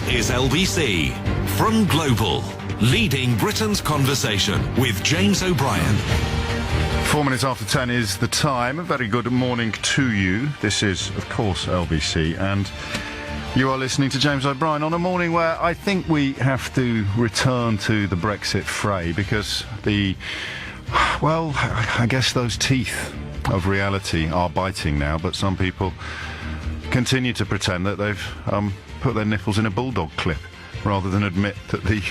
is LBC from Global, leading Britain's conversation with James O'Brien. 4 minutes after 10 is the time. A very good morning to you. This is, of course, LBC, and you are listening to James O'Brien on a morning where I think we have to return to the Brexit fray because I guess those teeth of reality are biting now, but some people continue to pretend that they've put their nipples in a bulldog clip rather than admit that the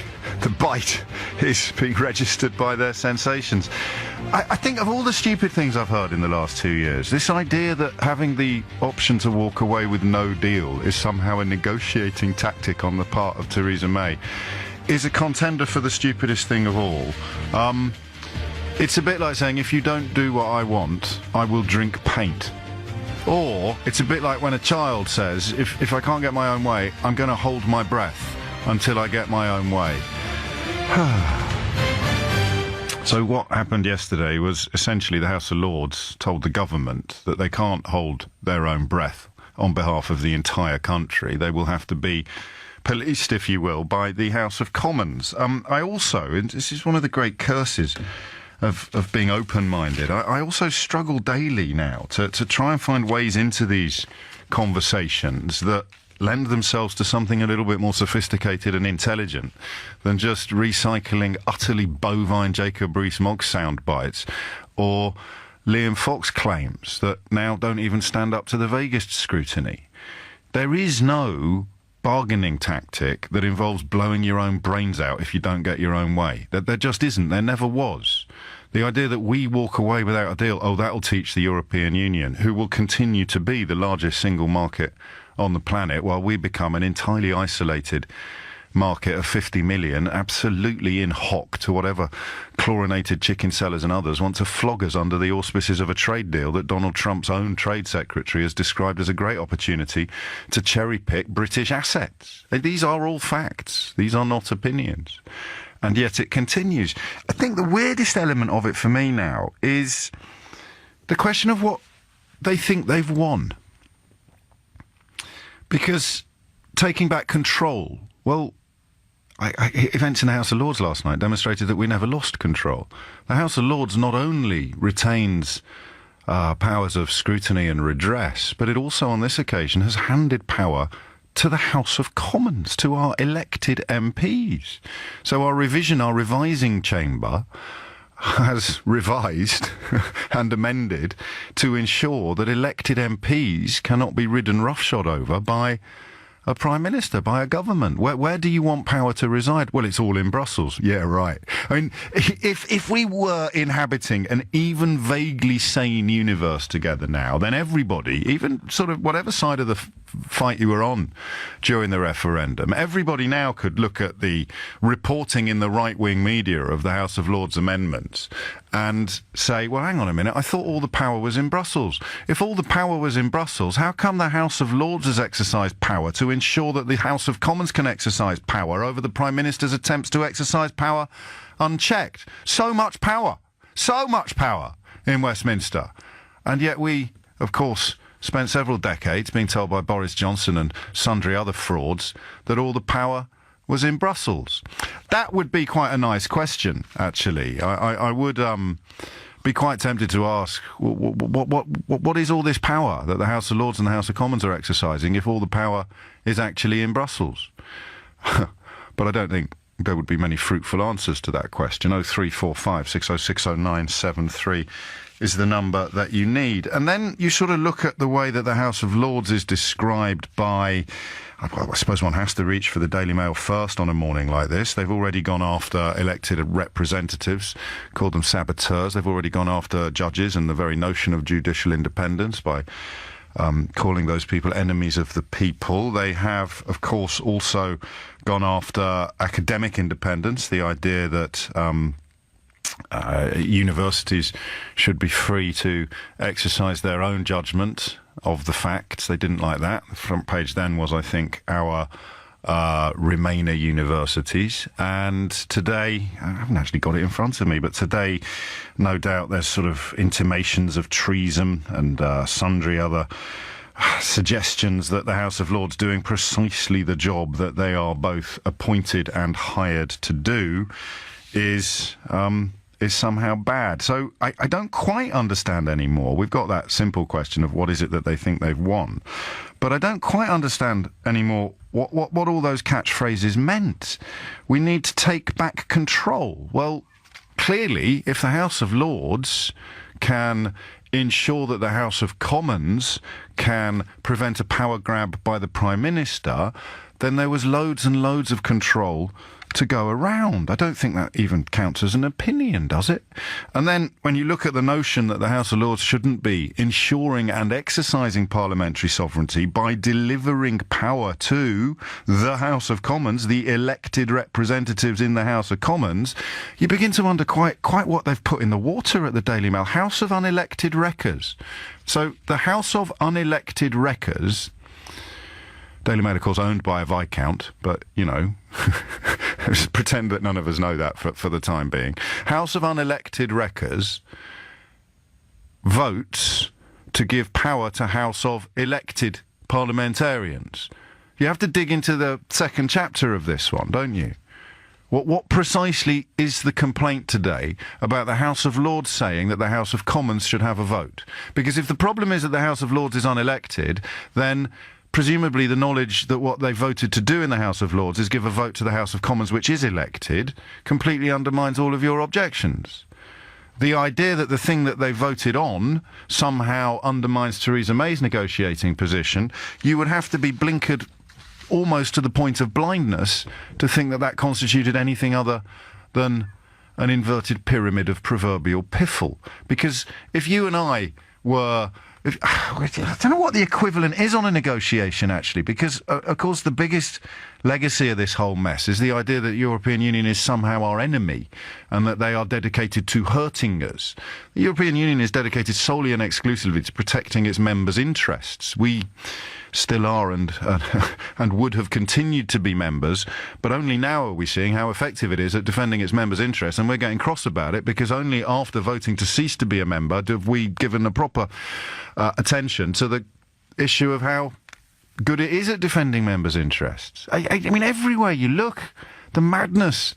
bite is being registered by their sensations. I think of all the stupid things I've heard in the last 2 years, this idea that having the option to walk away with no deal is somehow a negotiating tactic on the part of Theresa May is a contender for the stupidest thing of all. It's a bit like saying, if you don't do what I want, I will drink paint. Or it's a bit like when a child says, if I can't get my own way, I'm going to hold my breath until I get my own way. So what happened yesterday was essentially the House of Lords told the government that they can't hold their own breath on behalf of the entire country. They will have to be policed, if you will, by the House of Commons. I also, and this is one of the great curses of being open-minded, I also struggle daily now to try and find ways into these conversations that lend themselves to something a little bit more sophisticated and intelligent than just recycling utterly bovine Jacob Rees-Mogg sound bites or Liam Fox claims that now don't even stand up to the vaguest scrutiny. There is no bargaining tactic that involves blowing your own brains out if you don't get your own way. There just isn't. There never was. The idea that we walk away without a deal, that'll teach the European Union, who will continue to be the largest single market on the planet, while we become an entirely isolated market of 50 million, absolutely in hock to whatever chlorinated chicken sellers and others want to flog us under the auspices of a trade deal that Donald Trump's own trade secretary has described as a great opportunity to cherry-pick British assets. These are all facts. These are not opinions. And yet it continues. I think the weirdest element of it for me now is the question of what they think they've won. Because taking back control, events in the House of Lords last night demonstrated that we never lost control. The House of Lords not only retains powers of scrutiny and redress, but it also on this occasion has handed power to the House of Commons, to our elected MPs. So our revising chamber has revised and amended to ensure that elected MPs cannot be ridden roughshod over by a Prime Minister, by a government. Where do you want power to reside? Well, it's all in Brussels. Yeah, right. I mean, if we were inhabiting an even vaguely sane universe together now, then everybody, even sort of whatever side of the fight you were on during the referendum, everybody now could look at the reporting in the right-wing media of the House of Lords amendments and say, well, hang on a minute, I thought all the power was in Brussels. If all the power was in Brussels, how come the House of Lords has exercised power to ensure that the House of Commons can exercise power over the Prime Minister's attempts to exercise power unchecked? So much power in Westminster. And yet we, of course, spent several decades being told by Boris Johnson and sundry other frauds that all the power was in Brussels. That would be quite a nice question, actually. I would be quite tempted to ask, what is all this power that the House of Lords and the House of Commons are exercising if all the power is actually in Brussels? But I don't think there would be many fruitful answers to that question. 0345 6060973 is the number that you need. And then you sort of look at the way that the House of Lords is described by, well, I suppose one has to reach for the Daily Mail first on a morning like this. They've already gone after elected representatives, called them saboteurs. They've already gone after judges and the very notion of judicial independence by calling those people enemies of the people. They have, of course, also gone after academic independence, the idea that universities should be free to exercise their own judgment of the facts. They didn't like that. The front page then was, I think, our Remainer universities. And today, I haven't actually got it in front of me, but today, no doubt, there's sort of intimations of treason and sundry other suggestions that the House of Lords doing precisely the job that they are both appointed and hired to do is somehow bad. So I don't quite understand anymore. We've got that simple question of what is it that they think they've won. But I don't quite understand anymore what all those catchphrases meant. We need to take back control. Well, clearly, if the House of Lords can ensure that the House of Commons can prevent a power grab by the Prime Minister, then there was loads and loads of control to go around. I don't think that even counts as an opinion, does it? And then when you look at the notion that the House of Lords shouldn't be ensuring and exercising parliamentary sovereignty by delivering power to the House of Commons, the elected representatives in the House of Commons, you begin to wonder quite what they've put in the water at the Daily Mail. House of Unelected Wreckers. So the House of Unelected Wreckers, Daily Mail, of course, owned by a Viscount, but, you know, pretend that none of us know that for the time being. House of Unelected Wreckers votes to give power to House of Elected Parliamentarians. You have to dig into the second chapter of this one, don't you? What precisely is the complaint today about the House of Lords saying that the House of Commons should have a vote? Because if the problem is that the House of Lords is unelected, then presumably the knowledge that what they voted to do in the House of Lords is give a vote to the House of Commons, which is elected, completely undermines all of your objections. The idea that the thing that they voted on somehow undermines Theresa May's negotiating position, you would have to be blinkered almost to the point of blindness to think that that constituted anything other than an inverted pyramid of proverbial piffle. Because if you and I were... I don't know what the equivalent is on a negotiation, actually, because, of course, the biggest legacy of this whole mess is the idea that the European Union is somehow our enemy and that they are dedicated to hurting us. The European Union is dedicated solely and exclusively to protecting its members' interests. We still are and would have continued to be members, but only now are we seeing how effective it is at defending its members' interests, and we're getting cross about it because only after voting to cease to be a member have we given a proper attention to the issue of how good it is at defending members' interests. I mean, everywhere you look, the madness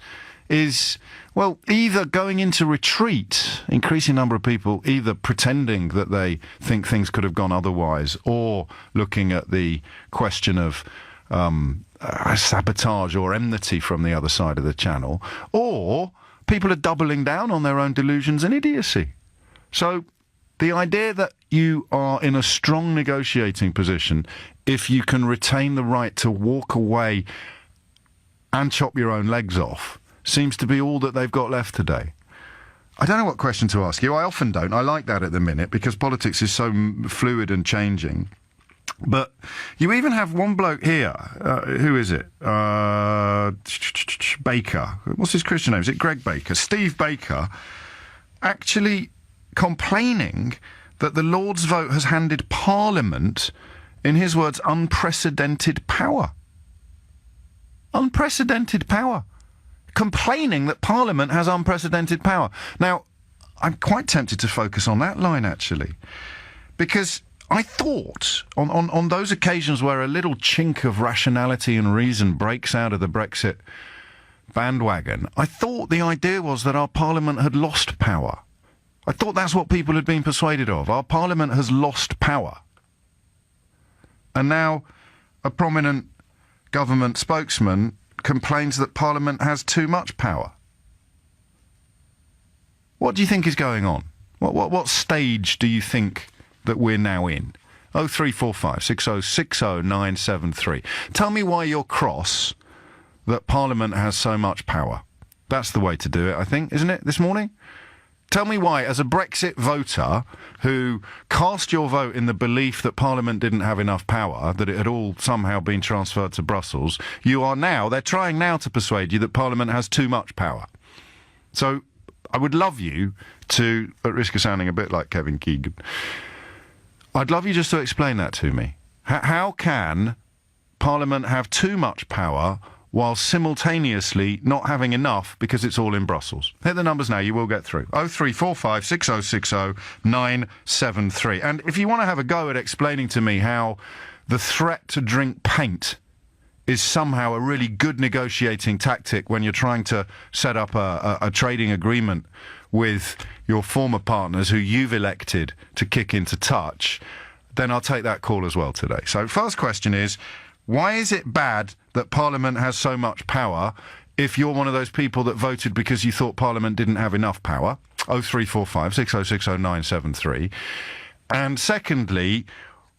is, well, either going into retreat, increasing number of people either pretending that they think things could have gone otherwise, or looking at the question of sabotage or enmity from the other side of the channel, or people are doubling down on their own delusions and idiocy. So the idea that you are in a strong negotiating position if you can retain the right to walk away and chop your own legs off seems to be all that they've got left today. I don't know what question to ask you. I often don't. I like that at the minute because politics is so fluid and changing. But you even have one bloke here. Who is it? Baker. What's his Christian name? Is it Greg Baker? Steve Baker actually complaining that the Lord's vote has handed Parliament, in his words, unprecedented power. Unprecedented power. Complaining that Parliament has unprecedented power. Now, I'm quite tempted to focus on that line, actually, because I thought on those occasions where a little chink of rationality and reason breaks out of the Brexit bandwagon, I thought the idea was that our Parliament had lost power. I thought that's what people had been persuaded of. Our Parliament has lost power. And now a prominent government spokesman complains that Parliament has too much power. What do you think is going on? What stage do you think that we're now in? 0345 6060 973. Tell me why you're cross that Parliament has so much power. That's the way to do it, I think, isn't it, this morning? Tell me why, as a Brexit voter who cast your vote in the belief that Parliament didn't have enough power, that it had all somehow been transferred to Brussels, they're trying now to persuade you that Parliament has too much power. So I would love you to, at risk of sounding a bit like Kevin Keegan, I'd love you just to explain that to me. How can Parliament have too much power while simultaneously not having enough because it's all in Brussels. Hit the numbers now, you will get through. 0345 6060 973. And if you want to have a go at explaining to me how the threat to drink paint is somehow a really good negotiating tactic when you're trying to set up a trading agreement with your former partners who you've elected to kick into touch, then I'll take that call as well today. So first question is, why is it bad that Parliament has so much power if you're one of those people that voted because you thought Parliament didn't have enough power? 0345 6060 973. And secondly,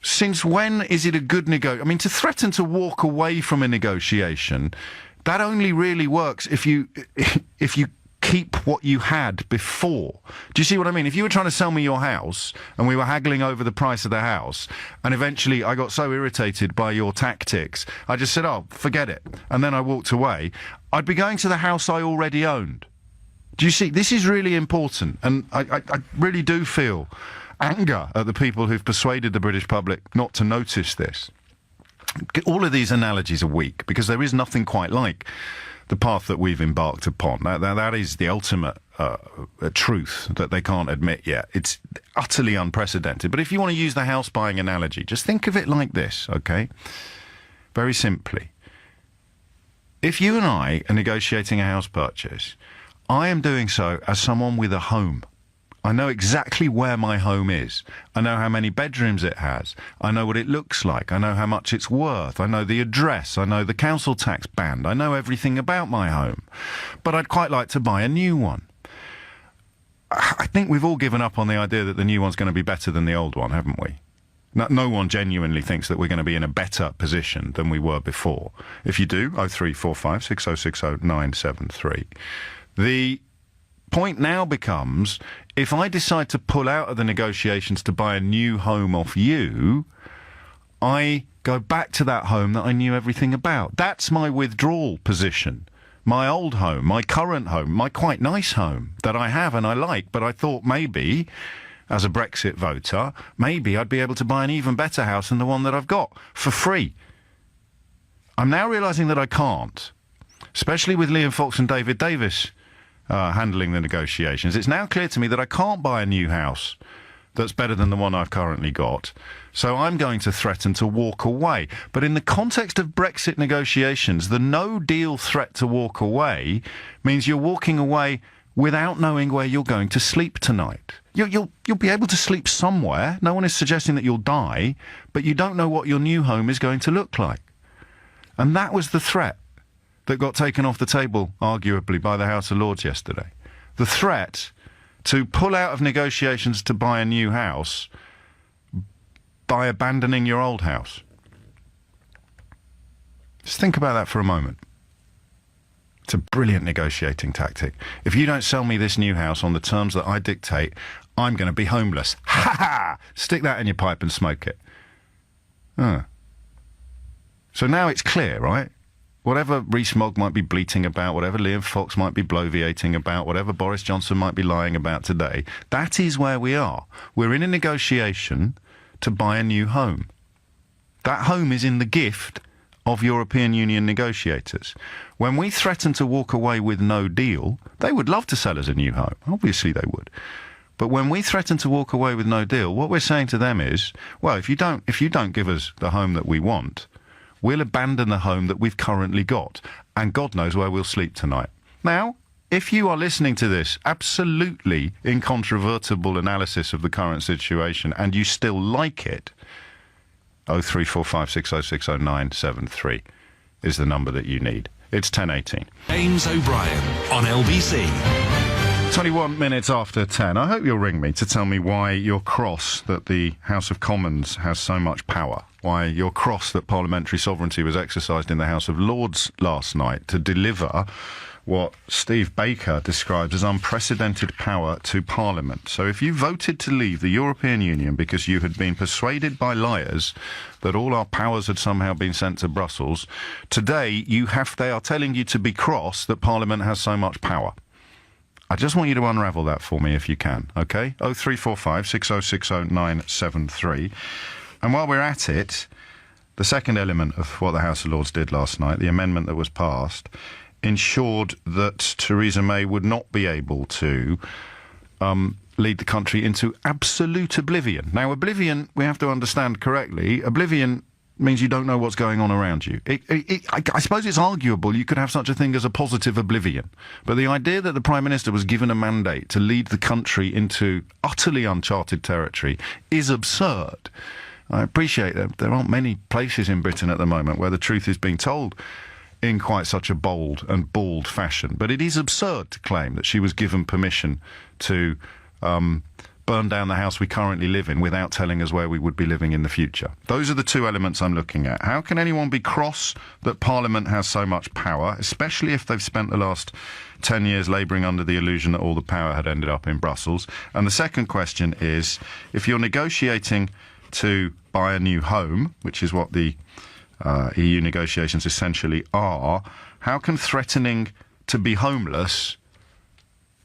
since when is it a good I mean, to threaten to walk away from a negotiation, that only really works if you keep what you had before. Do you see what I mean? If you were trying to sell me your house and we were haggling over the price of the house and eventually I got so irritated by your tactics, I just said, oh, forget it. And then I walked away. I'd be going to the house I already owned. Do you see? This is really important. And I really do feel anger at the people who've persuaded the British public not to notice this. All of these analogies are weak because there is nothing quite like the path that we've embarked upon. That is the ultimate truth that they can't admit yet. It's utterly unprecedented. But if you want to use the house buying analogy, just think of it like this, okay? Very simply. If you and I are negotiating a house purchase, I am doing so as someone with a home. I know exactly where my home is. I know how many bedrooms it has. I know what it looks like. I know how much it's worth. I know the address. I know the council tax band. I know everything about my home. But I'd quite like to buy a new one. I think we've all given up on the idea that the new one's going to be better than the old one, haven't we? No one genuinely thinks that we're going to be in a better position than we were before. If you do, 0345 6060 973. The point now becomes, if I decide to pull out of the negotiations to buy a new home off you, I go back to that home that I knew everything about. That's my withdrawal position. My old home, my current home, my quite nice home that I have and I like, but I thought maybe, as a Brexit voter, maybe I'd be able to buy an even better house than the one that I've got for free. I'm now realising that I can't, especially with Liam Fox and David Davis handling the negotiations. It's now clear to me that I can't buy a new house that's better than the one I've currently got. So I'm going to threaten to walk away. But in the context of Brexit negotiations, the no-deal threat to walk away means you're walking away without knowing where you're going to sleep tonight. You'll be able to sleep somewhere. No one is suggesting that you'll die, but you don't know what your new home is going to look like. And that was the threat that got taken off the table, arguably, by the House of Lords yesterday. The threat to pull out of negotiations to buy a new house by abandoning your old house. Just think about that for a moment. It's a brilliant negotiating tactic. If you don't sell me this new house on the terms that I dictate, I'm going to be homeless. Ha ha! Stick that in your pipe and smoke it. So now it's clear, right? Whatever Rees-Mogg might be bleating about, whatever Liam Fox might be bloviating about, whatever Boris Johnson might be lying about today, that is where we are. We're in a negotiation to buy a new home. That home is in the gift of European Union negotiators. When we threaten to walk away with no deal, they would love to sell us a new home. Obviously they would. But when we threaten to walk away with no deal, what we're saying to them is, well, if you don't give us the home that we want, we'll abandon the home that we've currently got, and God knows where we'll sleep tonight. Now, if you are listening to this absolutely incontrovertible analysis of the current situation and you still like it, 0345 6060 973 is the number that you need. It's 10:18. James O'Brien on LBC. 21 minutes after 10. I hope you'll ring me to tell me why you're cross that the House of Commons has so much power, why you're cross that parliamentary sovereignty was exercised in the House of Lords last night to deliver what Steve Baker describes as unprecedented power to Parliament. So if you voted to leave the European Union because you had been persuaded by liars that all our powers had somehow been sent to Brussels, today they are telling you to be cross that Parliament has so much power. I just want you to unravel that for me if you can, OK? 0345 6060 973. And while we're at it, The second element of what the House of Lords did last night, the amendment that was passed, ensured that Theresa May would not be able to lead the country into absolute oblivion. Now, oblivion, we have to understand correctly, oblivion means you don't know what's going on around you. I suppose it's arguable you could have such a thing as a positive oblivion. But the idea that the Prime Minister was given a mandate to lead the country into utterly uncharted territory is absurd. I appreciate that there aren't many places in Britain at the moment where the truth is being told in quite such a bold and bald fashion. But it is absurd to claim that she was given permission to burn down the house we currently live in without telling us where we would be living in the future. Those are the two elements I'm looking at. How can anyone be cross that Parliament has so much power, especially if they've spent the last 10 years labouring under the illusion that all the power had ended up in Brussels? And the second question is, if you're negotiating to buy a new home, which is what the EU negotiations essentially are, how can threatening to be homeless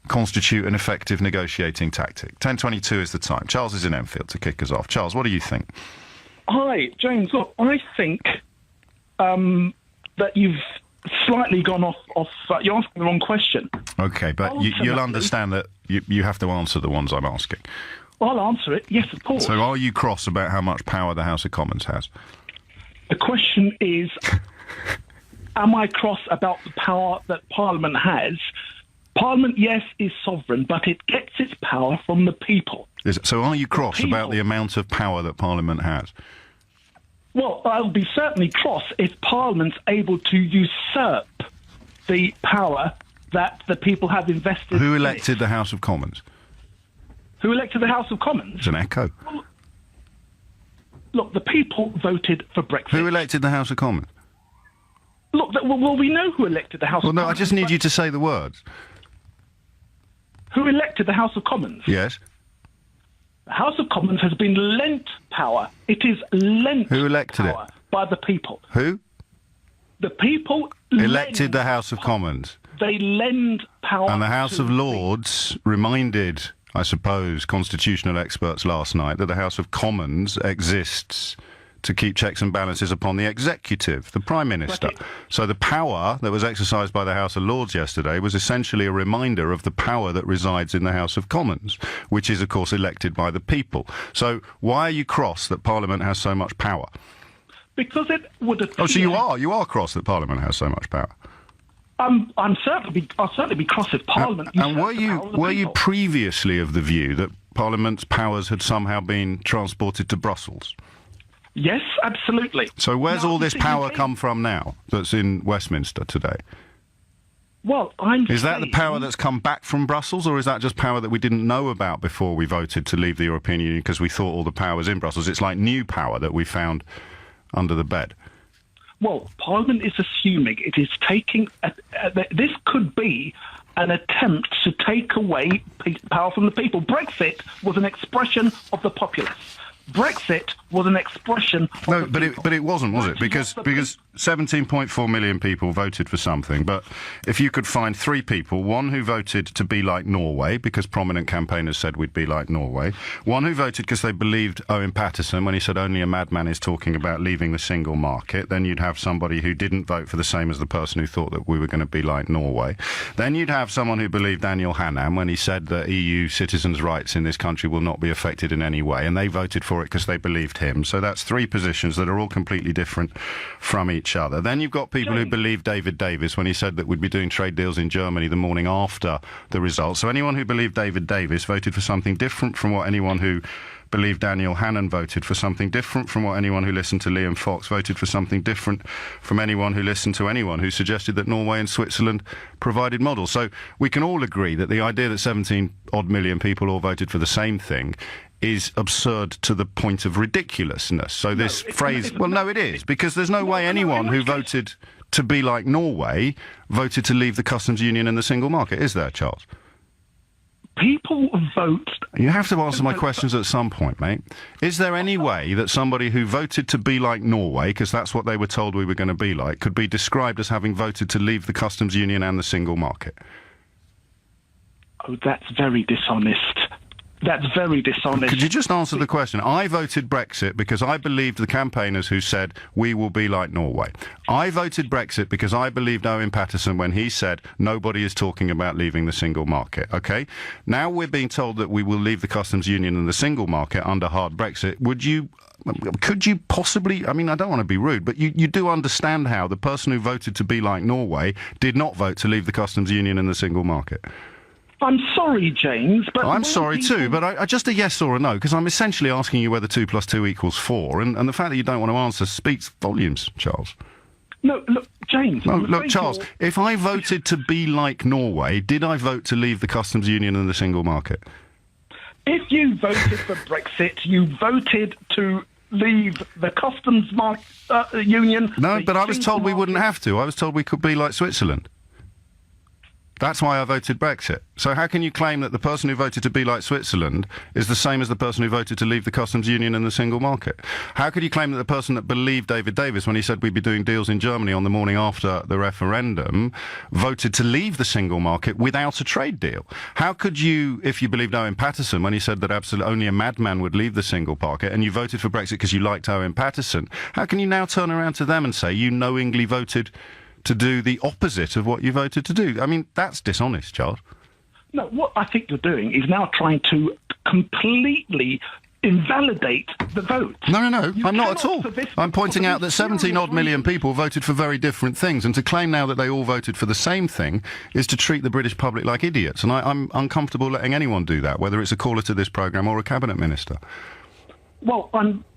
constitute an effective negotiating tactic? 10:22 is the time. Charles is in Enfield to kick us off. Charles, what do you think? Hi, James. Look, I think that you've slightly gone off. You're asking the wrong question. Okay, but you'll understand that you have to answer the ones I'm asking. I'll answer it. Yes, of course. So are you cross about how much power the House of Commons has? The question is, am I cross about the power that Parliament has? Parliament, yes, is sovereign, but it gets its power from the people. So are you cross about the amount of power that Parliament has? Well, I'll be certainly cross if Parliament's able to usurp the power that the people have invested. Who elected the House of Commons? Who elected the House of Commons? It's an echo. Look, the people voted for Brexit. Who elected the House of Commons? Look, well, we know who elected the House of Commons. Well, no, I just need you to say the words. Who elected the House of Commons? Yes. The House of Commons has been lent power. It is lent Who elected power it? By the people. Who? The people Elected the House of Commons. They lend power. And the House of Lords reminded, I suppose, constitutional experts last night that the House of Commons exists to keep checks and balances upon the executive, the Prime Minister. Right. So the power that was exercised by the House of Lords yesterday was essentially a reminder of the power that resides in the House of Commons, which is, of course, elected by the people. So why are you cross that Parliament has so much power? Because it would appear... Oh, so you are cross that Parliament has so much power? I'll certainly be cross if Parliament... And were you previously of the view that Parliament's powers had somehow been transported to Brussels? Yes, absolutely. So where's all this power come from now that's in Westminster today? Well, Is that the power that's come back from Brussels, or is that just power that we didn't know about before we voted to leave the European Union because we thought all the power was in Brussels? It's like new power that we found under the bed. Well, Parliament is assuming it is taking... this could be an attempt to take away power from the people. Brexit was an expression of the populace. Brexit was an expression of No, the people. but it wasn't, was it? Because 17.4 million people voted for something. But if you could find three people, one who voted to be like Norway, because prominent campaigners said we'd be like Norway, one who voted because they believed Owen Paterson when he said only a madman is talking about leaving the single market, then you'd have somebody who didn't vote for the same as the person who thought that we were going to be like Norway. Then you'd have someone who believed Daniel Hannan when he said that EU citizens' rights in this country will not be affected in any way, and they voted for it because they believed him. So that's three positions that are all completely different from each other. Then you've got people who believe David Davis when he said that we'd be doing trade deals in Germany the morning after the results. So anyone who believed David Davis voted for something different from what anyone who believed Daniel Hannan voted for, something different from what anyone who listened to Liam Fox voted for, something different from anyone who listened to anyone who suggested that Norway and Switzerland provided models. So we can all agree that the idea that 17-odd million people all voted for the same thing is absurd to the point of ridiculousness. So this phrase... Well, no, it is, because there's no way anyone who voted to be like Norway voted to leave the customs union and the single market, is there, Charles? People vote... You have to answer my questions at some point, mate. Is there any way that somebody who voted to be like Norway, because that's what they were told we were going to be like, could be described as having voted to leave the customs union and the single market? Oh, that's very dishonest. That's very dishonest. Could you just answer the question? I voted Brexit because I believed the campaigners who said we will be like Norway. I voted Brexit because I believed Owen Paterson when he said nobody is talking about leaving the single market. Okay? Now we're being told that we will leave the customs union and the single market under hard Brexit. Could you possibly, I mean, I don't want to be rude, but you do understand how the person who voted to be like Norway did not vote to leave the customs union and the single market? I'm sorry, James, but... I'm sorry too, but I just a yes or a no, because I'm essentially asking you whether 2 + 2 = 4, and the fact that you don't want to answer speaks volumes, Charles. No, look, James... No, look, Charles, if I voted to be like Norway, did I vote to leave the customs union and the single market? If you voted for Brexit, you voted to leave the customs union... No, but I was told we wouldn't have to. I was told we could be like Switzerland. That's why I voted Brexit. So how can you claim that the person who voted to be like Switzerland is the same as the person who voted to leave the customs union and the single market? How could you claim that the person that believed David Davis when he said we'd be doing deals in Germany on the morning after the referendum voted to leave the single market without a trade deal? How could you, if you believed Owen Paterson when he said that absolutely only a madman would leave the single market and you voted for Brexit because you liked Owen Paterson, how can you now turn around to them and say you knowingly voted to do the opposite of what you voted to do? I mean, that's dishonest, Charles. No, what I think you're doing is now trying to completely invalidate the vote. No, I'm not at all. I'm pointing out that 17-odd million people voted for very different things, and to claim now that they all voted for the same thing is to treat the British public like idiots, and I'm uncomfortable letting anyone do that, whether it's a caller to this programme or a cabinet minister. Well,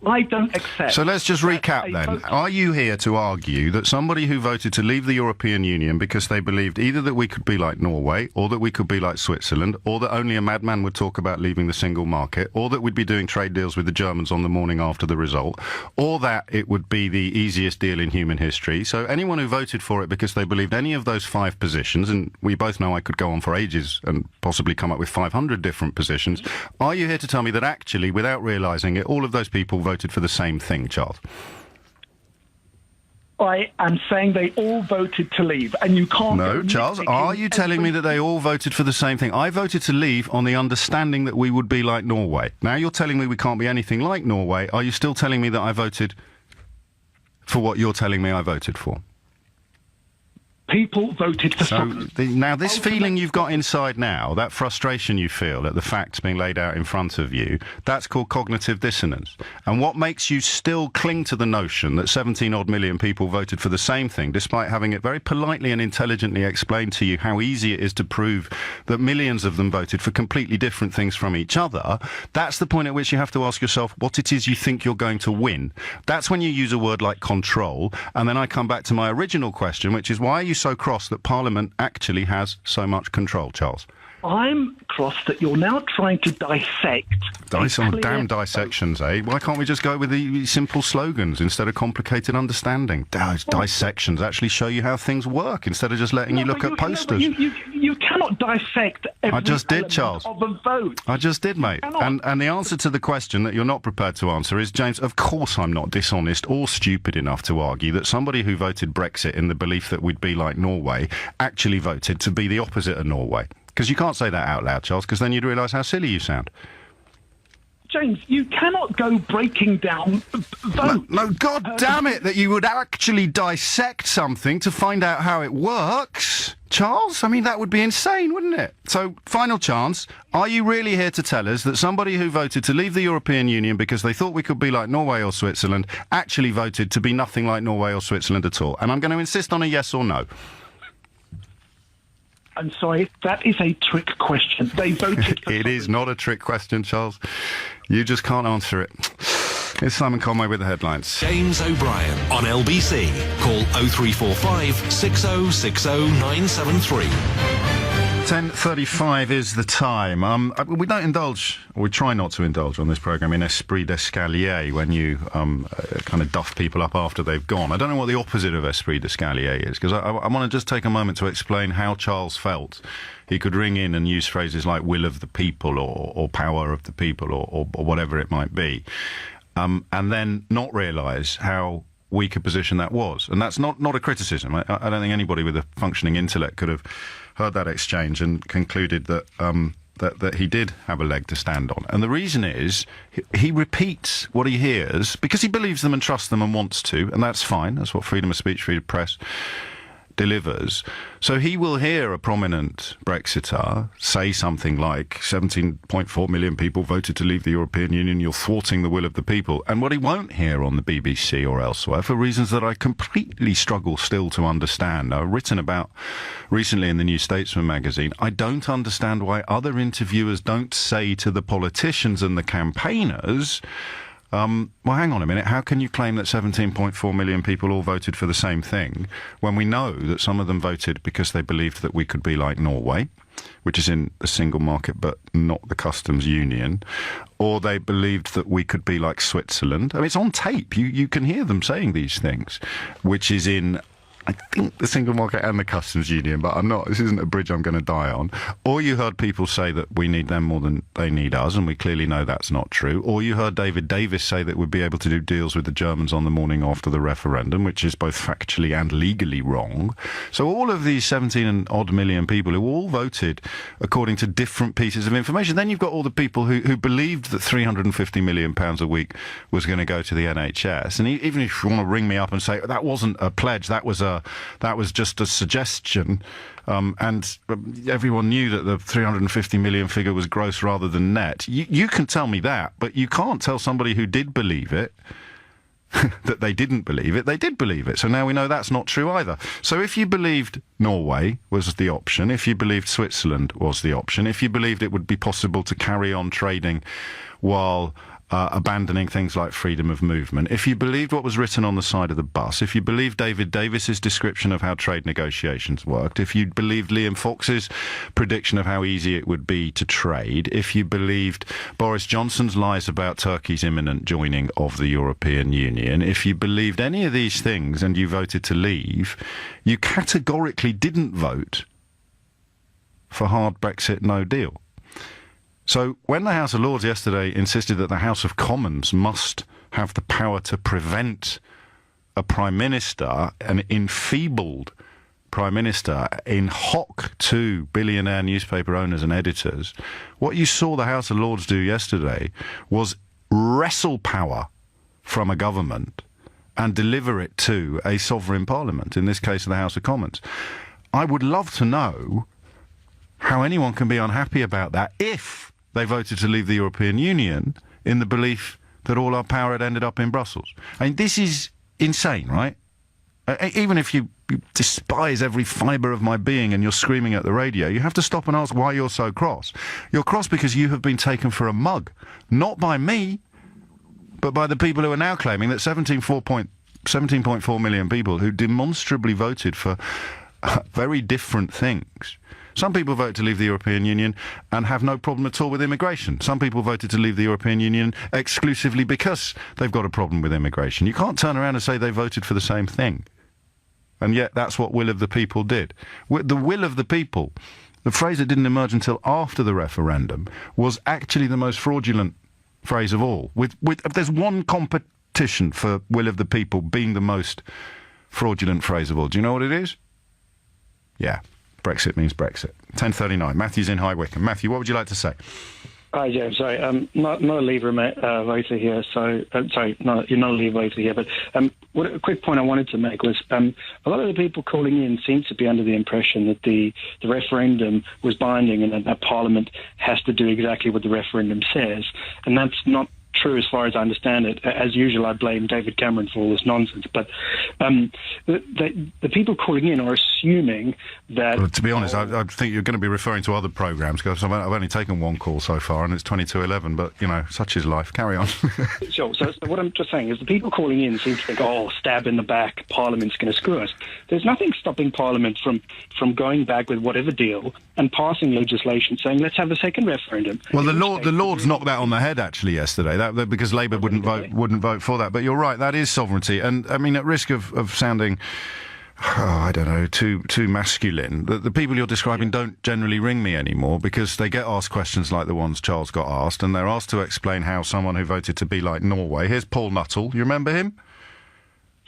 I don't accept... So let's just recap then. Are you here to argue that somebody who voted to leave the European Union because they believed either that we could be like Norway, or that we could be like Switzerland, or that only a madman would talk about leaving the single market, or that we'd be doing trade deals with the Germans on the morning after the result, or that it would be the easiest deal in human history? So anyone who voted for it because they believed any of those 5 positions, and we both know I could go on for ages and possibly come up with 500 different positions, are you here to tell me that actually, without realising it, all of those people voted for the same thing, Charles? I am saying they all voted to leave, and you can't... No, Charles, are you telling me that they all voted for the same thing? I voted to leave on the understanding that we would be like Norway. Now you're telling me we can't be anything like Norway. Are you still telling me that I voted for what you're telling me I voted for? People voted for something. Now, this feeling you've got inside now, that frustration you feel at the facts being laid out in front of you, that's called cognitive dissonance. And what makes you still cling to the notion that 17-odd million people voted for the same thing, despite having it very politely and intelligently explained to you how easy it is to prove that millions of them voted for completely different things from each other, that's the point at which you have to ask yourself what it is you think you're going to win. That's when you use a word like control, and then I come back to my original question, which is why are you so cross that Parliament actually has so much control, Charles? I'm cross that you're now trying to dissect... Damn dissections, eh? Why can't we just go with the simple slogans instead of complicated understanding? Dissections actually show you how things work instead of just letting you look at posters. You cannot dissect every I just did, Charles. Of a vote. I just did, mate. And the answer to the question that you're not prepared to answer is, James, of course I'm not dishonest or stupid enough to argue that somebody who voted Brexit in the belief that we'd be like Norway actually voted to be the opposite of Norway. Because you can't say that out loud, Charles, because then you'd realise how silly you sound. James, you cannot go breaking down votes. No, God damn it, that you would actually dissect something to find out how it works. Charles, I mean, that would be insane, wouldn't it? So, final chance, are you really here to tell us that somebody who voted to leave the European Union because they thought we could be like Norway or Switzerland actually voted to be nothing like Norway or Switzerland at all? And I'm going to insist on a yes or no. I'm sorry, that is a trick question. They voted for It is not a trick question, Charles. You just can't answer it. It's Simon Conway with the headlines. James O'Brien on LBC. Call 0345 6060 973. 10:35 is the time. We don't indulge, or we try not to indulge on this programme in esprit d'escalier when you kind of duff people up after they've gone. I don't know what the opposite of esprit d'escalier is, because I want to just take a moment to explain how Charles felt. He could ring in and use phrases like will of the people or power of the people or whatever it might be, and then not realise how weak a position that was. And that's not a criticism. I don't think anybody with a functioning intellect could have heard that exchange and concluded that that he did have a leg to stand on. And the reason is he repeats what he hears because he believes them and trusts them and wants to, and that's fine. That's what freedom of speech, freedom of press delivers. So he will hear a prominent Brexiter say something like 17.4 million people voted to leave the European Union, you're thwarting the will of the people. And what he won't hear on the BBC or elsewhere, for reasons that I completely struggle still to understand, I've written about recently in the New Statesman magazine, I don't understand why other interviewers don't say to the politicians and the campaigners, well, hang on a minute, how can you claim that 17.4 million people all voted for the same thing when we know that some of them voted because they believed that we could be like Norway, which is in the single market but not the customs union, or they believed that we could be like Switzerland? I mean, it's on tape. You can hear them saying these things, which is in, I think, the single market and the customs union, but this isn't a bridge I'm going to die on. Or you heard people say that we need them more than they need us, and we clearly know that's not true. Or you heard David Davis say that we'd be able to do deals with the Germans on the morning after the referendum, which is both factually and legally wrong. So all of these 17 and odd million people who all voted according to different pieces of information. Then you've got all the people who believed that £350 million a week was going to go to the NHS. And even if you want to ring me up and say that wasn't a pledge, that was just a suggestion, and everyone knew that the 350 million figure was gross rather than net. You can tell me that, but you can't tell somebody who did believe it that they didn't believe it. They did believe it. So now we know that's not true either. So if you believed Norway was the option, if you believed Switzerland was the option, if you believed it would be possible to carry on trading while abandoning things like freedom of movement, if you believed what was written on the side of the bus, if you believed David Davis's description of how trade negotiations worked, if you believed Liam Fox's prediction of how easy it would be to trade, if you believed Boris Johnson's lies about Turkey's imminent joining of the European Union, if you believed any of these things and you voted to leave, you categorically didn't vote for hard Brexit, no deal. So when the House of Lords yesterday insisted that the House of Commons must have the power to prevent a Prime Minister, an enfeebled Prime Minister, in hock to billionaire newspaper owners and editors, what you saw the House of Lords do yesterday was wrestle power from a government and deliver it to a sovereign parliament, in this case the House of Commons. I would love to know how anyone can be unhappy about that if they voted to leave the European Union in the belief that all our power had ended up in Brussels. I mean, this is insane, right? Even if you despise every fibre of my being and you're screaming at the radio, you have to stop and ask why you're so cross. You're cross because you have been taken for a mug, not by me, but by the people who are now claiming that 17.4 million people who demonstrably voted for very different things. Some people voted to leave the European Union and have no problem at all with immigration. Some people voted to leave the European Union exclusively because they've got a problem with immigration. You can't turn around and say they voted for the same thing. And yet that's what will of the people did. The will of the people, the phrase that didn't emerge until after the referendum, was actually the most fraudulent phrase of all. If there's one competition for will of the people being the most fraudulent phrase of all, do you know what it is? Yeah. Brexit means Brexit. 10:39. Matthew's in High Wycombe. Matthew, what would you like to say? Hi, James. Sorry, not a Leave voter here. So, sorry, you're not a Leave voter here. But a quick point I wanted to make was a lot of the people calling in seem to be under the impression that the referendum was binding and that Parliament has to do exactly what the referendum says, and that's not true as far as I understand it. As usual, I blame David Cameron for all this nonsense. But the people calling in are assuming that... Well, to be honest, I think you're going to be referring to other programmes, because I've only taken one call so far, and it's 22:11, but, you know, such is life. Carry on. Sure. So what I'm just saying is the people calling in seem to think, stab in the back, Parliament's going to screw us. There's nothing stopping Parliament from going back with whatever deal and passing legislation saying, let's have a second referendum. Well, the Lords knocked that on the head, actually, yesterday. Because Labour wouldn't vote for that. But you're right, that is sovereignty. And I mean, at risk of sounding, I don't know, too masculine, the people you're describing don't generally ring me anymore because they get asked questions like the ones Charles got asked, and they're asked to explain how someone who voted to be like Norway. Here's Paul Nuttall. You remember him?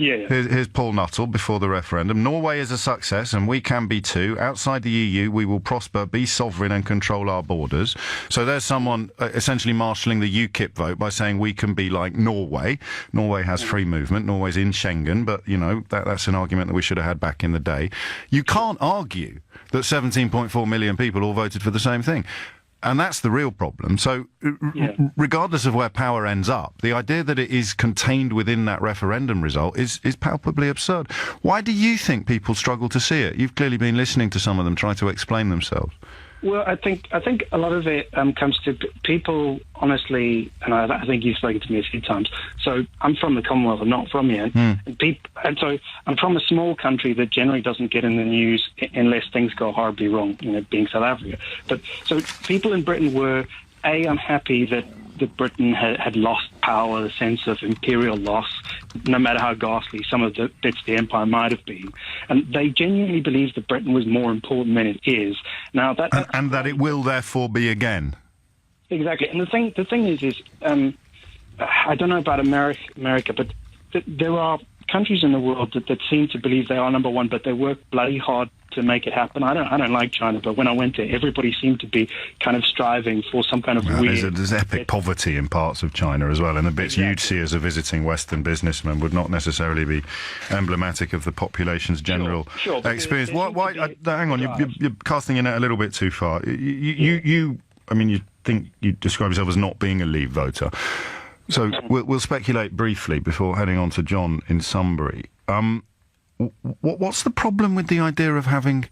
Yeah. Here's Paul Nuttall before the referendum. Norway is a success and we can be too. Outside the EU, we will prosper, be sovereign and control our borders. So there's someone essentially marshalling the UKIP vote by saying we can be like Norway. Norway has free movement. Norway's in Schengen, but, you know, that's an argument that we should have had back in the day. You can't argue that 17.4 million people all voted for the same thing. And that's the real problem. So regardless of where power ends up, the idea that it is contained within that referendum result is palpably absurd. Why do you think people struggle to see it? You've clearly been listening to some of them try to explain themselves. Well, I think a lot of it comes to people, honestly, and I think you've spoken to me a few times. So I'm from the Commonwealth, I'm not from here. And so I'm from a small country that generally doesn't get in the news unless things go horribly wrong, you know, being South Africa. But so people in Britain were, unhappy that Britain had lost power, a sense of imperial loss, no matter how ghastly some of the bits of the empire might have been. And they genuinely believed that Britain was more important than it is. Now and that it will therefore be again. Exactly. And the thing is I don't know about America, but there are countries in the world that seem to believe they are number one, but they work bloody hard to make it happen. I don't like China, but when I went there, everybody seemed to be kind of striving for some kind of weird... There's epic poverty in parts of China as well, and the bits you'd see as a visiting Western businessman would not necessarily be emblematic of the population's general experience. Hang on, you're casting your net a little bit too far. You think you describe yourself as not being a Leave voter. So we'll speculate briefly before heading on to John in Sunbury. What's the problem with the idea of having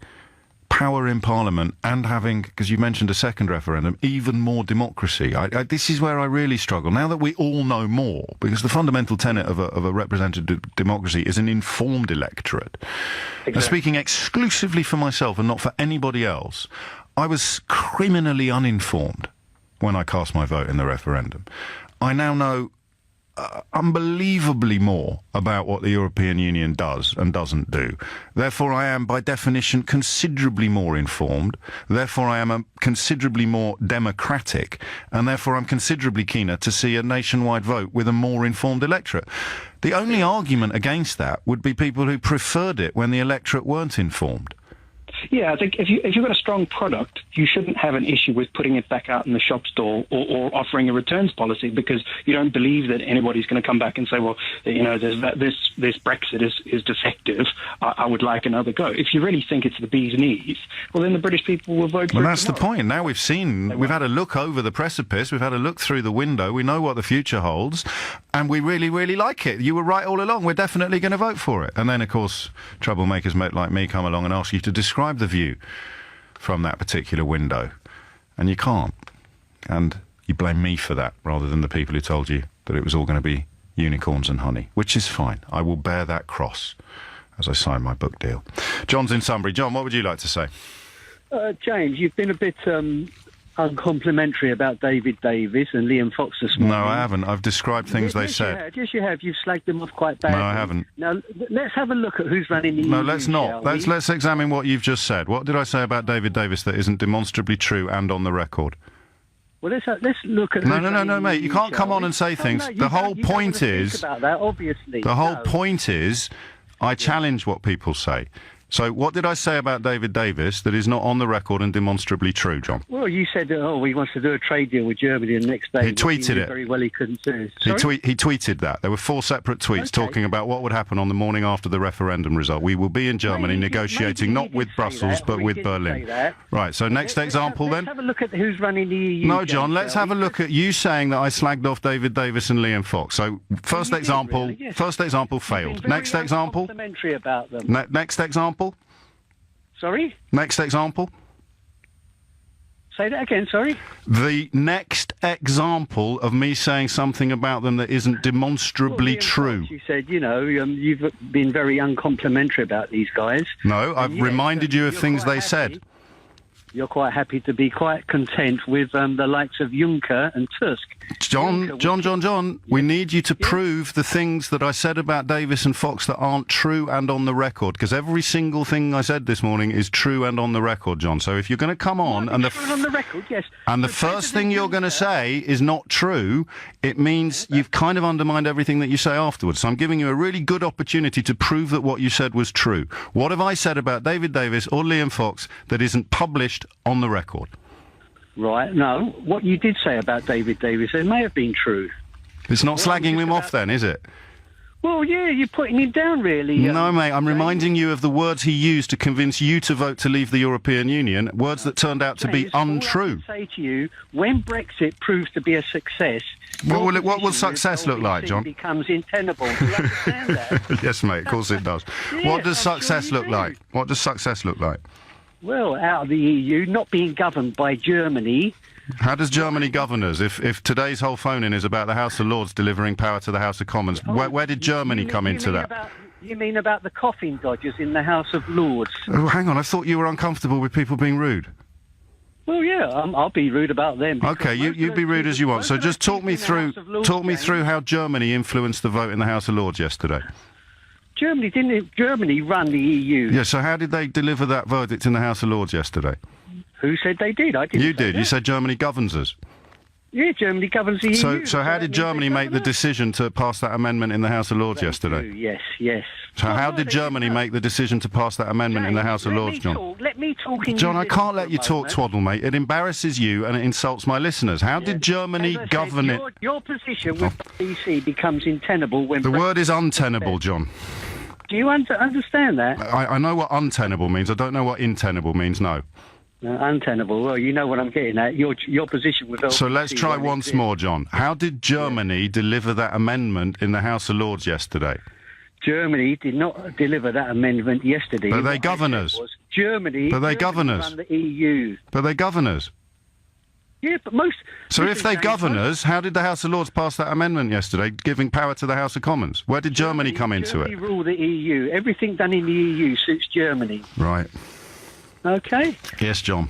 power in Parliament and having, because you mentioned a second referendum, even more democracy? This is where I really struggle. Now that we all know more, because the fundamental tenet of a representative democracy is an informed electorate. Exactly. Now, speaking exclusively for myself and not for anybody else, I was criminally uninformed when I cast my vote in the referendum. I now know unbelievably more about what the European Union does and doesn't do. Therefore, I am, by definition, considerably more informed. Therefore, I am considerably more democratic. And therefore, I'm considerably keener to see a nationwide vote with a more informed electorate. The only argument against that would be people who preferred it when the electorate weren't informed. Yeah, I think if you've got a strong product, you shouldn't have an issue with putting it back out in the shop store or offering a returns policy, because you don't believe that anybody's going to come back and say, well, you know, this Brexit is defective. I would like another go. If you really think it's the bee's knees, well, then the British people will vote for it. Well, that's the point. Now we've had a look over the precipice, we've had a look through the window, we know what the future holds, and we really, really like it. You were right all along. We're definitely going to vote for it. And then, of course, troublemakers like me come along and ask you to describe the view from that particular window, and you can't, and you blame me for that rather than the people who told you that it was all going to be unicorns and honey, which is fine. I will bear that cross as I sign my book deal. John's in Sunbury. John, what would you like to say? James, you've been a bit uncomplimentary about David Davis and Liam Fox this morning. No, I haven't. I've described things they said. Yes, you have. You've slagged them off quite badly. No, I haven't. Now, let's have a look at who's running the EU. No, let's not. Let's examine what you've just said. What did I say about David Davis that isn't demonstrably true and on the record? Well, let's look at... No, mate. You can't come on and say things. The whole point is... about that, obviously. The whole point is I challenge what people say. So what did I say about David Davis that is not on the record and demonstrably true, John? Well, you said, he wants to do a trade deal with Germany, and the next day... He tweeted it. Very well he couldn't do. He tweeted that. There were 4 separate tweets talking about what would happen on the morning after the referendum result. We will be in Germany negotiating not with Brussels but with Berlin. Right, so next example then? Let's have a look at who's running the EU. No, John, let's have a look at you saying that I slagged off David Davis and Liam Fox. So first example failed. Next example? Complimentary about them. Next example? Sorry? Next example? Say that again, sorry? The next example of me saying something about them that isn't demonstrably true. You said, you've been very uncomplimentary about these guys. No, I've reminded you of things they said. You're quite happy to be quite content with the likes of Juncker and Tusk. John, we need you to prove the things that I said about Davis and Fox that aren't true and on the record, because every single thing I said this morning is true and on the record, John. So if you're going to come on on the record, yes. and the first thing you're going to say is not true, it means you've kind of undermined everything that you say afterwards. So I'm giving you a really good opportunity to prove that what you said was true. What have I said about David Davis or Liam Fox that isn't published on the record? Right, no. What you did say about David Davis, it may have been true. It's not slagging him off then, is it? Well, yeah, you're putting him down, really. No, mate, I'm reminding you of the words he used to convince you to vote to leave the European Union, words that turned out to be untrue. All I can say to you, when Brexit proves to be a success... What will success look like, John? ...becomes untenable. Do you understand that? Yes, mate, of course it does. What does success look like? What does success look like? Well, out of the EU, not being governed by Germany... How does Germany govern us? If today's whole phone-in is about the House of Lords delivering power to the House of Commons, where did Germany come into that? You mean about the coffin dodgers in the House of Lords? Oh, hang on, I thought you were uncomfortable with people being rude. Well, yeah, I'll be rude about them. Okay, you be rude as you want. So just talk me through how Germany influenced the vote in the House of Lords yesterday. Germany run the EU? Yeah, so how did they deliver that verdict in the House of Lords yesterday? Who said they did? I didn't. You did. You said Germany governs us. Yeah, Germany governs the EU. So how did Germany make the decision to pass that amendment in the House of Lords yesterday? Yes. So how did Germany make the decision to pass that amendment in the House of Lords, John? Let me talk in John, I can't let you talk twaddle, mate. It embarrasses you and it insults my listeners. How did Germany govern it? Your position with the BBC becomes untenable when... The word is untenable, John. Do you understand that? I know what untenable means. I don't know what intenable means, no. Untenable. Well, you know what I'm getting at. Your position with LBC. So let's try once more, John. How did Germany deliver that amendment in the House of Lords yesterday? Germany did not deliver that amendment yesterday. But they govern us. Germany. But they govern us. Run the EU. But they govern us. Yeah, but most... So if they govern us, how did the House of Lords pass that amendment yesterday, giving power to the House of Commons? Where did Germany come into it? Germany rule the EU. Everything done in the EU suits Germany. Right. Okay? Yes, John.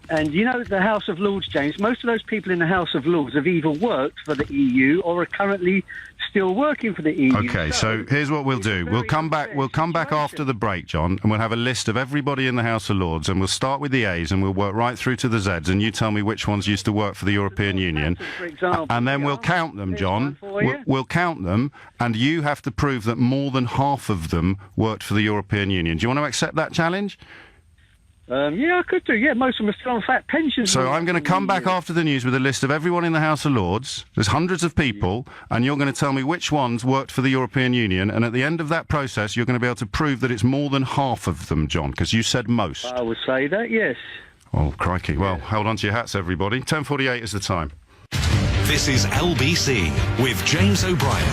And you know, the House of Lords, James, most of those people in the House of Lords have either worked for the EU or are currently still working for the EU. Okay, so here's what we'll do. We'll come back after the break, John, and we'll have a list of everybody in the House of Lords, and we'll start with the A's and we'll work right through to the Z's, and you tell me which ones used to work for the European Union. For example, and then we'll count them, John. We'll count them, and you have to prove that more than half of them worked for the European Union. Do you want to accept that challenge? Yeah, I could do. Yeah, most of them are still on fat pensions. So I'm going to come back after the news with a list of everyone in the House of Lords. There's hundreds of people, and you're going to tell me which ones worked for the European Union, and at the end of that process, you're going to be able to prove that it's more than half of them, John, because you said most. I would say that, yes. Oh, crikey. Well, hold on to your hats, everybody. 10:48 is the time. This is LBC with James O'Brien.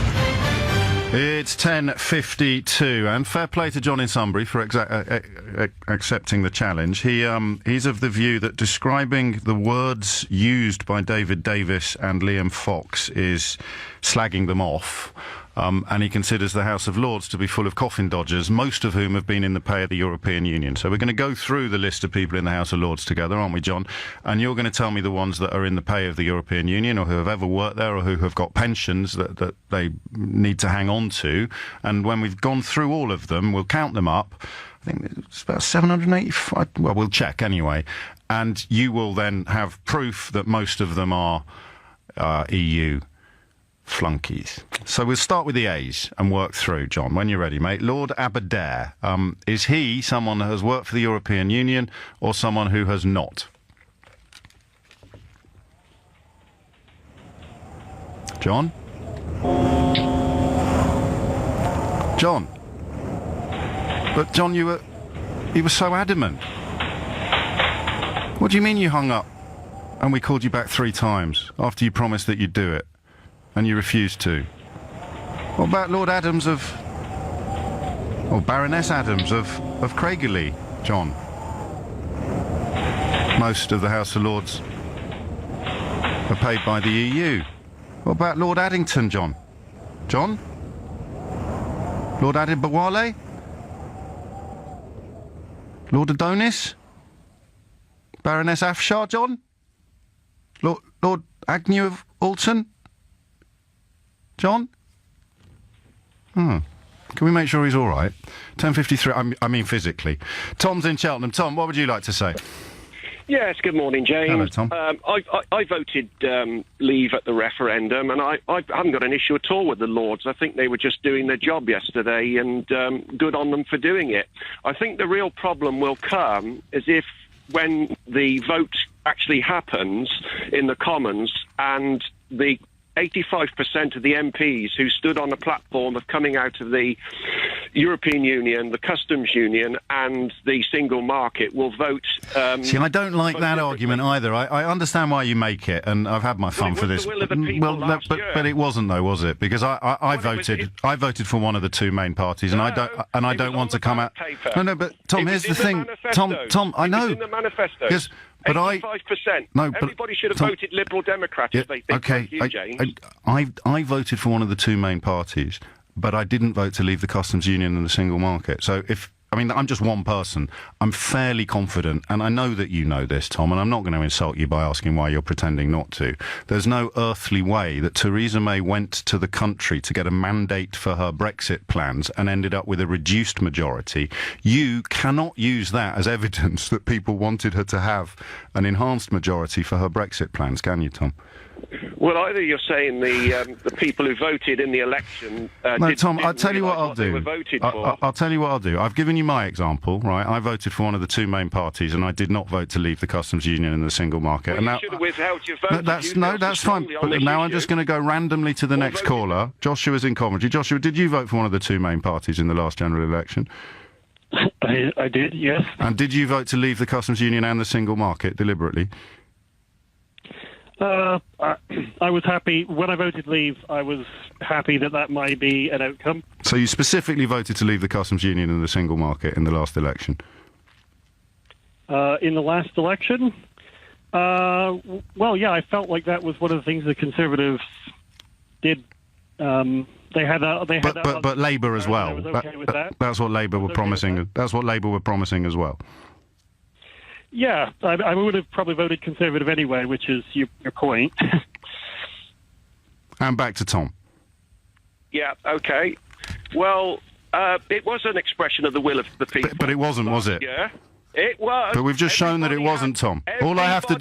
It's 10:52, and fair play to John in Sunbury for accepting the challenge. He's of the view that describing the words used by David Davis and Liam Fox is slagging them off. And he considers the House of Lords to be full of coffin dodgers, most of whom have been in the pay of the European Union. So we're going to go through the list of people in the House of Lords together, aren't we, John? And you're going to tell me the ones that are in the pay of the European Union or who have ever worked there or who have got pensions that they need to hang on to. And when we've gone through all of them, we'll count them up. I think it's about 785. Well, we'll check anyway. And you will then have proof that most of them are EU flunkies. So we'll start with the A's and work through, John, when you're ready, mate. Lord Aberdare, is he someone that has worked for the European Union or someone who has not? John? John? But, John, you were so adamant. What do you mean you hung up and we called you back 3 times after you promised that you'd do it? And you refused to. What about Lord Adams or Baroness Adams of Craigielea, John? Most of the House of Lords are paid by the EU. What about Lord Addington, John? John? Lord Adibawale? Lord Adonis? Baroness Afshar, John? Lord Agnew of Alton? John? Can we make sure he's all right? 10:53, I mean physically. Tom's in Cheltenham. Tom, what would you like to say? Yes, good morning, James. Hello, Tom. I voted leave at the referendum, and I haven't got an issue at all with the Lords. I think they were just doing their job yesterday, and good on them for doing it. I think the real problem will come is if, when the vote actually happens in the Commons, and the 85% of the MPs who stood on the platform of coming out of the European Union, the customs union, and the single market will vote. See, I don't like that argument either. I understand why you make it, and I've had my fun for this. The will of the people last year. But it wasn't, though, was it? Because I voted for one of the two main parties, and I don't want to come out. No, but Tom, here's the thing. Tom, I know. It was in the manifesto. Yes. But 85%. No, but everybody should have voted Liberal Democrat if they think like you, James. I voted for one of the two main parties, but I didn't vote to leave the customs union and the single market. So I'm just one person. I'm fairly confident, and I know that you know this, Tom, and I'm not going to insult you by asking why you're pretending not to. There's no earthly way that Theresa May went to the country to get a mandate for her Brexit plans and ended up with a reduced majority. You cannot use that as evidence that people wanted her to have an enhanced majority for her Brexit plans, can you, Tom? Well, either you're saying the people who voted in the election. No, Tom, I'll tell you what I'll do. They were voted for. I'll tell you what I'll do. I've given you my example, right? I voted for one of the two main parties, and I did not vote to leave the customs union and the single market. Well, and you now, should have withheld your vote. That's fine. But now I'm just going to go randomly to the next caller. Joshua's in Coventry. Joshua, did you vote for one of the two main parties in the last general election? I did, yes. And did you vote to leave the customs union and the single market deliberately? I was happy. When I voted leave, I was happy that might be an outcome. So you specifically voted to leave the customs union and the single market in the last election? In the last election? Well, yeah, I felt like that was one of the things the Conservatives did. But Labour as well. I was okay with that. That's what Labour were promising. That's what Labour were promising as well. Yeah, I would have probably voted Conservative anyway, which is your point. And back to Tom. Yeah, okay. Well, it was an expression of the will of the people. But it wasn't, was it? Yeah, it was. But we've just shown that it wasn't, Tom. All I have to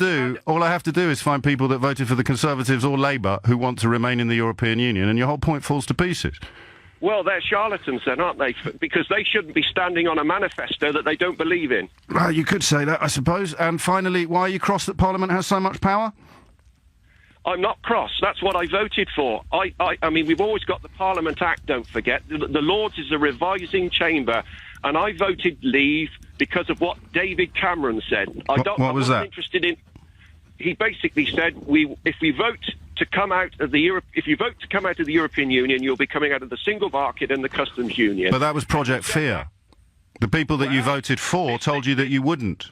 do is find people that voted for the Conservatives or Labour who want to remain in the European Union, and your whole point falls to pieces. Well, they're charlatans then, aren't they? Because they shouldn't be standing on a manifesto that they don't believe in. Well, you could say that, I suppose. And finally, why are you cross that Parliament has so much power? I'm not cross. That's what I voted for. I mean, we've always got the Parliament Act, don't forget. The Lords is a revising chamber, and I voted leave because of what David Cameron said. What was that? Interested in. He basically said, if you vote to come out of the European Union, you'll be coming out of the single market and the customs union. But that was Project Fear. The people that you voted for told you that you wouldn't.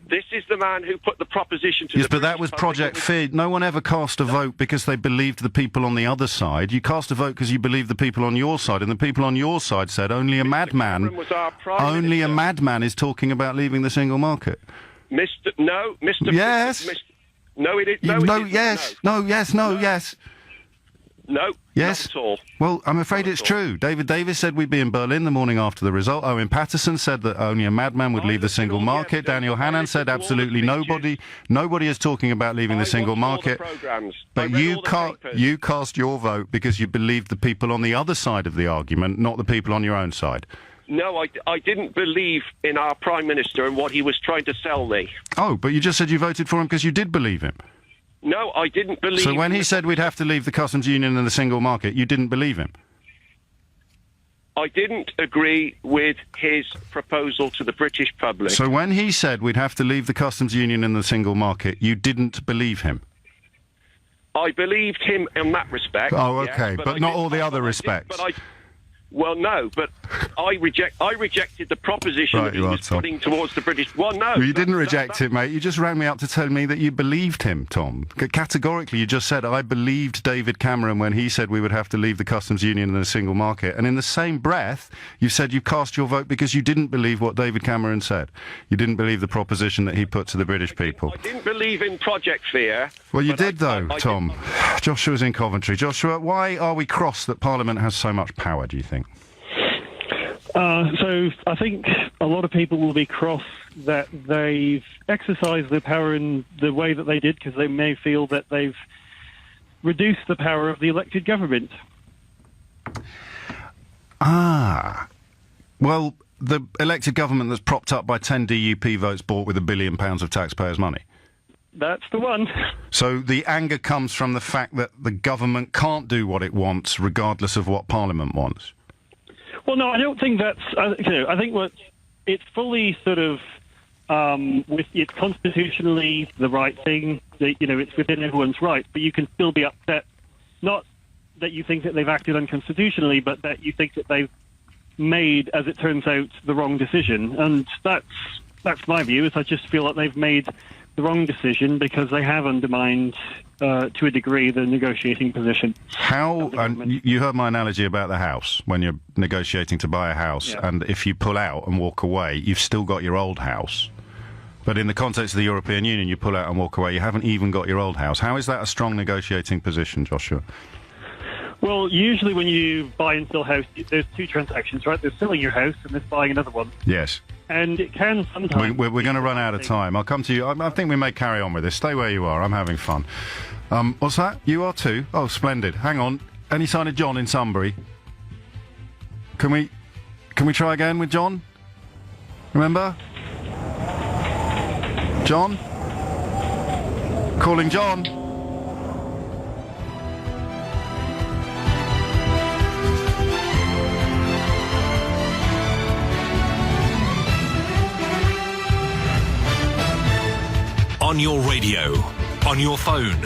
This is the man who put the proposition to Yes, but that was Project Fear. No one ever cast a vote because they believed the people on the other side. You cast a vote because you believed the people on your side, and the people on your side said only a madman is talking about leaving the single market. Mr. Yes. No, it is. No, yes. No, yes. No, yes. No, yes. Not at all. Well, I'm afraid it's true. David Davis said we'd be in Berlin the morning after the result. Owen Paterson said that only a madman would leave the single market. Daniel Hannan said absolutely nobody is talking about leaving the single market. But you cast your vote because you believed the people on the other side of the argument, not the people on your own side. No, I didn't believe in our Prime Minister and what he was trying to sell me. Oh, but you just said you voted for him because you did believe him. No, I didn't believe... So when he said we'd have to leave the customs union and the single market, you didn't believe him? I didn't agree with his proposal to the British public. So when he said we'd have to leave the customs union and the single market, you didn't believe him? I believed him in that respect. Oh, okay, yes, but not all the other respects. Well, no, but I rejected the proposition Right, that he you are, was Tom. putting towards the British. Well, no. Well, you didn't reject it, mate. You just rang me up to tell me that you believed him, Tom. Categorically, you just said, I believed David Cameron when he said we would have to leave the customs union and the single market. And in the same breath, you said you cast your vote because you didn't believe what David Cameron said. You didn't believe the proposition that he put to the British people. I didn't believe in Project Fear. Well, you but did, though, I Tom. Joshua's in Coventry. Joshua, why are we cross that Parliament has so much power, do you think? So I think a lot of people will be cross that they've exercised their power in the way that they did because they may feel that they've reduced the power of the elected government. Well, the elected government that's propped up by 10 DUP votes bought with £1 billion of taxpayers' money. That's the one. So the anger comes from the fact that the government can't do what it wants regardless of what Parliament wants. Well, no, I don't think that's. I think what it's fully sort of it's constitutionally the right thing. That, it's within everyone's right, but you can still be upset. Not that you think that they've acted unconstitutionally, but that you think that they've made, as it turns out, the wrong decision. And that's my view. Is I just feel that they've made the wrong decision because they have undermined, to a degree, the negotiating position. How, and you heard my analogy about the house, when you're negotiating to buy a house, Yeah. and if you pull out and walk away, you've still got your old house. But in the context of the European Union, you pull out and walk away, you haven't even got your old house. How is that a strong negotiating position, Joshua? Well, usually when you buy and sell a house, there's two transactions, right? There's selling your house and there's buying another one. Yes. And it can sometimes... We're going to run out of time. I'll come to you. I think we may carry on with this. Stay where you are. I'm having fun. What's that? You are too? Oh, splendid. Hang on. Any sign of John in Sunbury? Can we try again with John? Remember? John? Calling John. On your radio, on your phone,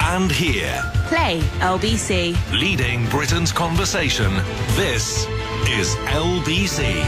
and here. Play LBC. Leading Britain's conversation. This is LBC.